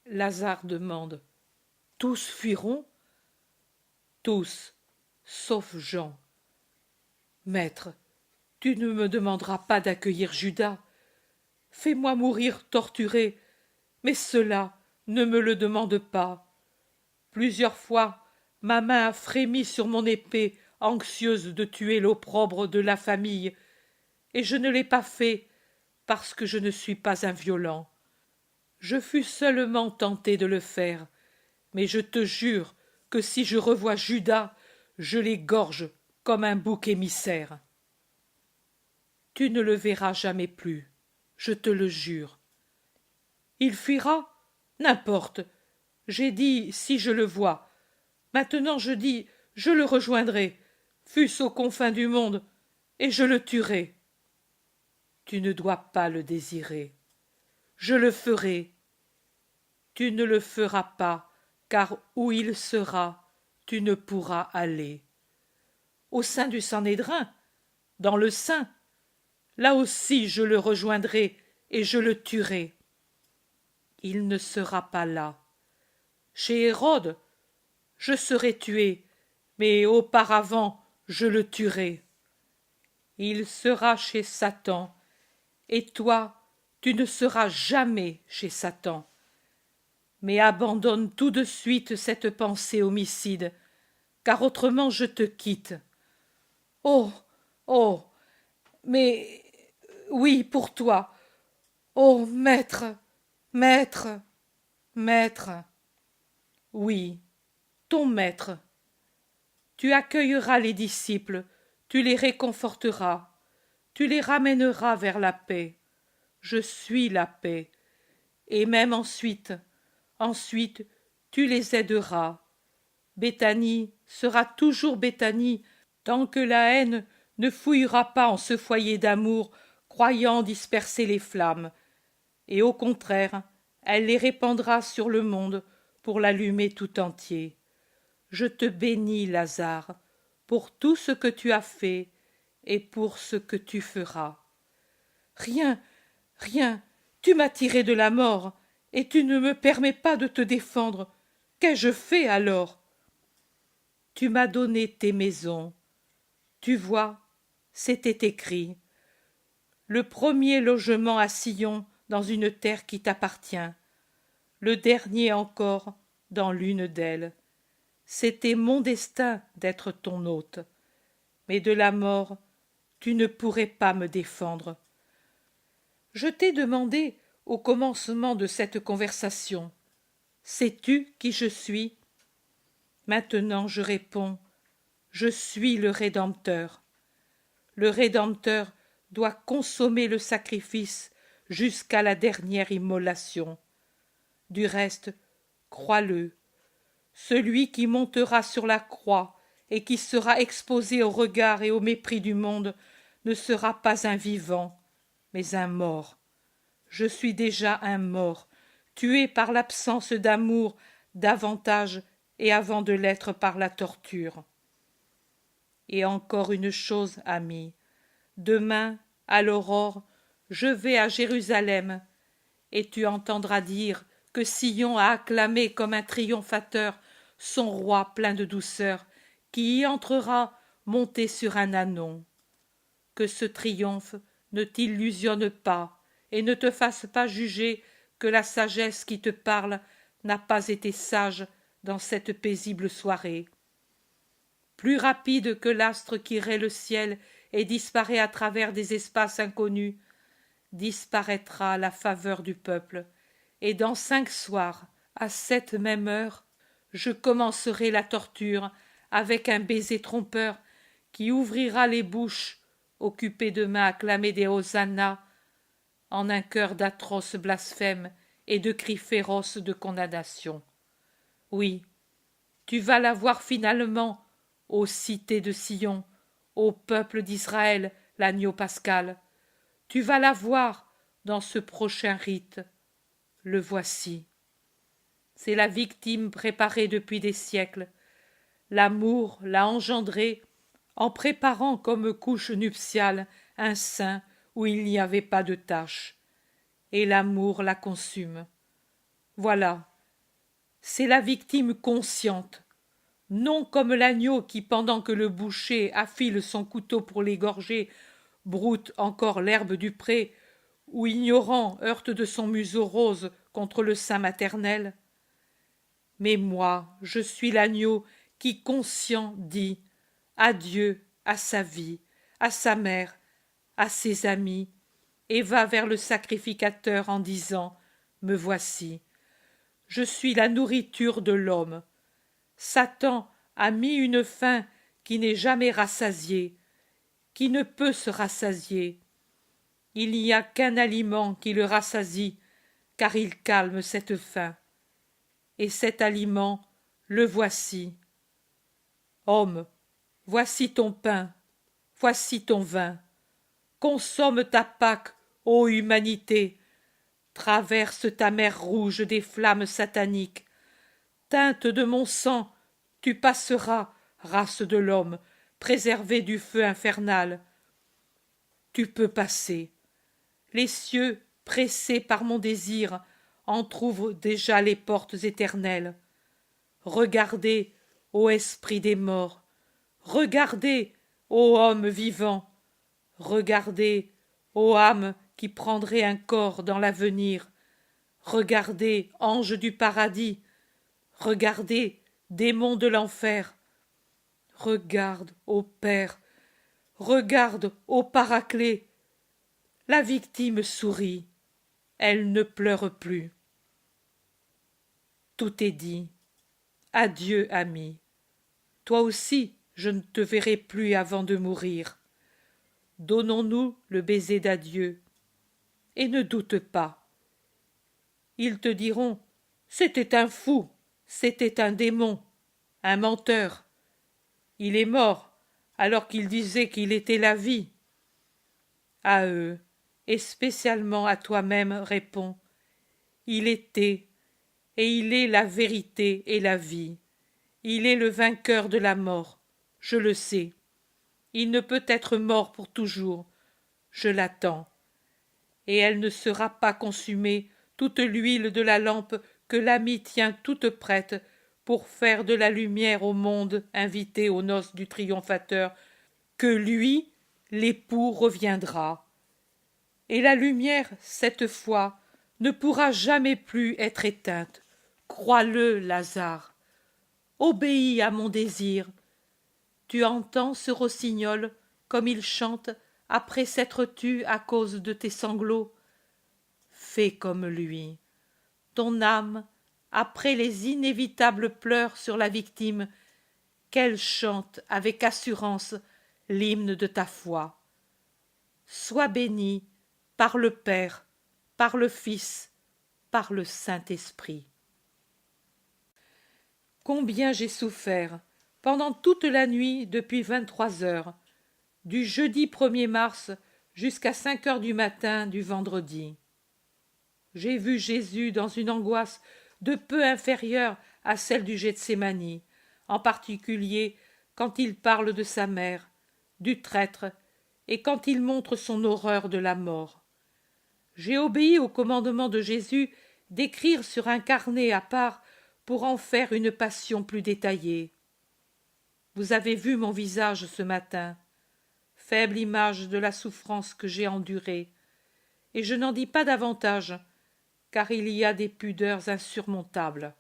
Lazare demande. Tous fuiront? Tous, sauf Jean. Maître, tu ne me demanderas pas d'accueillir Judas. Fais-moi mourir torturé, mais cela, ne me le demande pas. Plusieurs fois, ma main a frémi sur mon épée, anxieuse de tuer l'opprobre de la famille, et je ne l'ai pas fait parce que je ne suis pas un violent. Je fus seulement tenté de le faire, mais je te jure que si je revois Judas, je l'égorge comme un bouc émissaire. Tu ne le verras jamais plus, je te le jure. Il fuira? N'importe. J'ai dit si je le vois. Maintenant je dis je le rejoindrai, fût-ce aux confins du monde, et je le tuerai. Tu ne dois pas le désirer. Je le ferai. Tu ne le feras pas, car où il sera, tu ne pourras aller. Au sein du Sanhédrin, dans le sein, là aussi je le rejoindrai et je le tuerai. Il ne sera pas là. Chez Hérode, je serai tué, mais auparavant je le tuerai. Il sera chez Satan, et toi, tu ne seras jamais chez Satan. Mais abandonne tout de suite cette pensée homicide, car autrement je te quitte. Oh, oh, mais oui, pour toi. Oh, maître, maître, maître. Oui, ton maître. Tu accueilleras les disciples, tu les réconforteras, tu les ramèneras vers la paix. Je suis la paix. Et même ensuite, tu les aideras. Béthanie sera toujours Béthanie tant que la haine ne fouillera pas en ce foyer d'amour croyant disperser les flammes, et au contraire, elle les répandra sur le monde pour l'allumer tout entier. Je te bénis, Lazare, pour tout ce que tu as fait et pour ce que tu feras. Rien, rien, tu m'as tiré de la mort, et tu ne me permets pas de te défendre. Qu'ai-je fait alors? Tu m'as donné tes maisons. Tu vois, c'était écrit. Le premier logement à Sion dans une terre qui t'appartient. Le dernier encore dans l'une d'elles. C'était mon destin d'être ton hôte. Mais de la mort, tu ne pourrais pas me défendre. Je t'ai demandé, au commencement de cette conversation, sais-tu qui je suis? Maintenant je réponds, je suis le Rédempteur. Le Rédempteur doit consommer le sacrifice jusqu'à la dernière immolation. Du reste, crois-le, celui qui montera sur la croix et qui sera exposé au regard et au mépris du monde ne sera pas un vivant, mais un mort. Je suis déjà un mort, tué par l'absence d'amour davantage et avant de l'être par la torture. Et encore une chose, ami, demain, à l'aurore, je vais à Jérusalem, et tu entendras dire que Sion a acclamé comme un triomphateur son roi plein de douceur, qui y entrera monté sur un ânon. Que ce triomphe ne t'illusionne pas, et ne te fasse pas juger que la sagesse qui te parle n'a pas été sage dans cette paisible soirée. Plus rapide que l'astre qui raie le ciel et disparaît à travers des espaces inconnus, disparaîtra la faveur du peuple, et dans 5 soirs, à cette même heure, je commencerai la torture avec un baiser trompeur qui ouvrira les bouches, occupées demain à clamer des hosannas, en un chœur d'atroces blasphèmes et de cris féroces de condamnation. Oui, tu vas la voir finalement, ô cité de Sion, ô peuple d'Israël, l'agneau pascal. Tu vas la voir dans ce prochain rite. Le voici. C'est la victime préparée depuis des siècles. L'amour l'a engendrée en préparant comme couche nuptiale un sein où il n'y avait pas de tache. Et l'amour la consume. Voilà, c'est la victime consciente, non comme l'agneau qui, pendant que le boucher affile son couteau pour l'égorger, broute encore l'herbe du pré, ou ignorant heurte de son museau rose contre le sein maternel. Mais moi, je suis l'agneau qui, conscient, dit adieu à sa vie, à sa mère, à ses amis, et va vers le sacrificateur en disant me voici. Je suis la nourriture de l'homme. Satan a mis une faim qui n'est jamais rassasiée, qui ne peut se rassasier. Il n'y a qu'un aliment qui le rassasie, car il calme cette faim. Et cet aliment, le voici. Homme, voici ton pain, voici ton vin. Consomme ta Pâque, ô humanité. Traverse ta mer rouge des flammes sataniques. Teinte de mon sang, tu passeras, race de l'homme, préservée du feu infernal. Tu peux passer. Les cieux, pressés par mon désir, entr'ouvrent déjà les portes éternelles. Regardez, ô esprit des morts, regardez, ô homme vivant, regardez, ô âme qui prendrait un corps dans l'avenir, regardez, anges du paradis, regardez, démons de l'enfer, regarde, ô Père, regarde, ô Paraclet. La victime sourit, elle ne pleure plus. Tout est dit. Adieu, ami. Toi aussi, je ne te verrai plus avant de mourir. Donnons-nous le baiser d'adieu. Et ne doute pas. Ils te diront, c'était un fou, c'était un démon, un menteur. Il est mort, alors qu'il disait qu'il était la vie. À eux, et spécialement à toi-même, réponds, il était, et il est la vérité et la vie. Il est le vainqueur de la mort, je le sais. Il ne peut être mort pour toujours, je l'attends. Et elle ne sera pas consumée, toute l'huile de la lampe que l'ami tient toute prête pour faire de la lumière au monde invité aux noces du triomphateur, que lui, l'époux, reviendra. Et la lumière, cette fois, ne pourra jamais plus être éteinte. Crois-le, Lazare. Obéis à mon désir. Tu entends ce rossignol, comme il chante, après s'être tu à cause de tes sanglots. Fais comme lui. Ton âme, après les inévitables pleurs sur la victime, qu'elle chante avec assurance l'hymne de ta foi. Sois béni par le Père, par le Fils, par le Saint-Esprit. Combien j'ai souffert pendant toute la nuit depuis 23 heures, du jeudi 1er mars jusqu'à 5 heures du matin du vendredi. J'ai vu Jésus dans une angoisse de peu inférieure à celle du Gethsémani, en particulier quand il parle de sa mère, du traître, et quand il montre son horreur de la mort. J'ai obéi au commandement de Jésus d'écrire sur un carnet à part pour en faire une passion plus détaillée. Vous avez vu mon visage ce matin, faible image de la souffrance que j'ai endurée, et je n'en dis pas davantage, car il y a des pudeurs insurmontables.